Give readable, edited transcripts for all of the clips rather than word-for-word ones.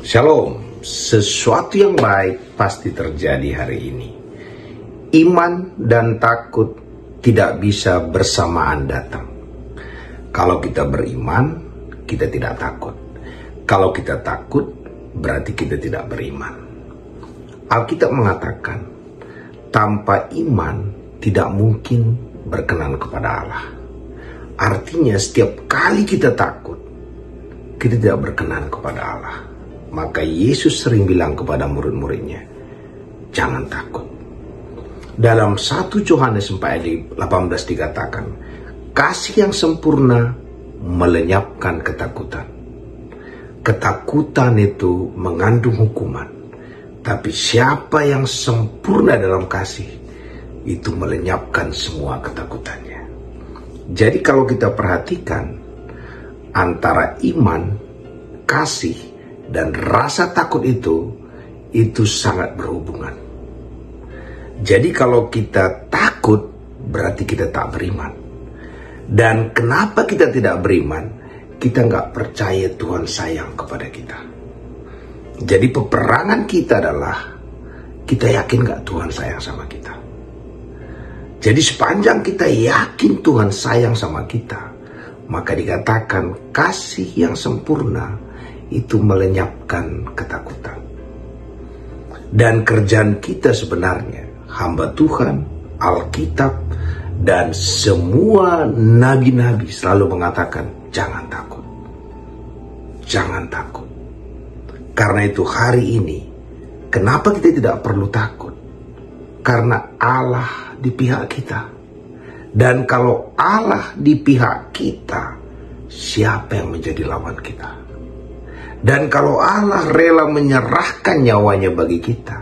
Shalom, sesuatu yang baik pasti terjadi hari ini. Iman dan takut tidak bisa bersamaan datang. Kalau kita beriman, kita tidak takut. Kalau kita takut, berarti kita tidak beriman. Alkitab mengatakan, tanpa iman tidak mungkin berkenan kepada Allah. Artinya setiap kali kita takut, kita tidak berkenan kepada Allah. Maka Yesus sering bilang kepada murid-muridnya, jangan takut. Dalam 1 Yohanes 4:18 dikatakan, kasih yang sempurna melenyapkan ketakutan. Ketakutan itu mengandung hukuman. Tapi siapa yang sempurna dalam kasih, itu melenyapkan semua ketakutannya. Jadi kalau kita perhatikan, antara iman, kasih, dan rasa takut itu sangat berhubungan. Jadi kalau kita takut, berarti kita tak beriman. Dan kenapa kita tidak beriman? Kita nggak percaya Tuhan sayang kepada kita. Jadi peperangan kita adalah, kita yakin nggak Tuhan sayang sama kita. Jadi sepanjang kita yakin Tuhan sayang sama kita, maka dikatakan kasih yang sempurna itu melenyapkan ketakutan. Dan kerjaan kita sebenarnya, hamba Tuhan, Alkitab, dan semua nabi-nabi selalu mengatakan, jangan takut. Jangan takut. Karena itu hari ini, kenapa kita tidak perlu takut? Karena Allah di pihak kita. Dan kalau Allah di pihak kita, siapa yang menjadi lawan kita? Dan kalau Allah rela menyerahkan nyawanya bagi kita,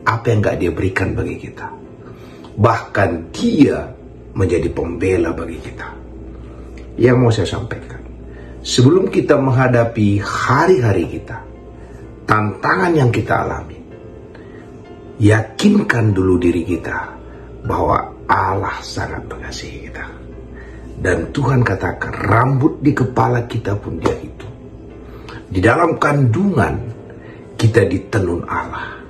apa yang gak dia berikan bagi kita? Bahkan dia menjadi pembela bagi kita. Yang mau saya sampaikan, sebelum kita menghadapi hari-hari kita, tantangan yang kita alami, yakinkan dulu diri kita bahwa Allah sangat mengasihi kita. Dan Tuhan katakan, rambut di kepala kita pun dia hitung. Di dalam kandungan kita ditenun Allah.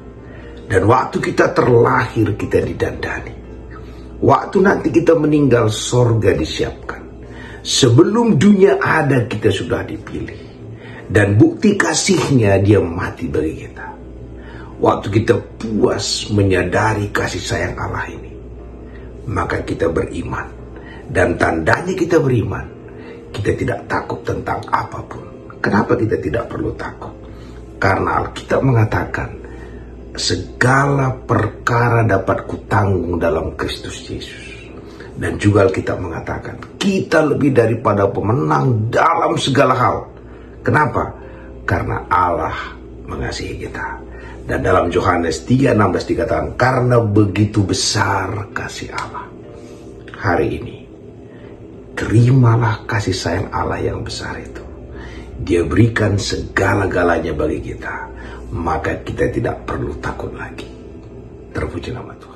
Dan waktu kita terlahir kita didandani. Waktu nanti kita meninggal, sorga disiapkan. Sebelum dunia ada kita sudah dipilih. Dan bukti kasihnya dia mati bagi kita. Waktu kita puas menyadari kasih sayang Allah ini, maka kita beriman. Dan tandanya kita beriman, kita tidak takut tentang apapun. Kenapa kita tidak perlu takut? Karena Alkitab mengatakan, segala perkara dapat kutanggung dalam Kristus Yesus. Dan juga Alkitab mengatakan, kita lebih daripada pemenang dalam segala hal. Kenapa? Karena Allah mengasihi kita. Dan dalam Yohanes 3:16 dikatakan, karena begitu besar kasih Allah. Hari ini, terimalah kasih sayang Allah yang besar itu. Dia berikan segala-galanya bagi kita, maka kita tidak perlu takut lagi. Terpuji nama Tuhan.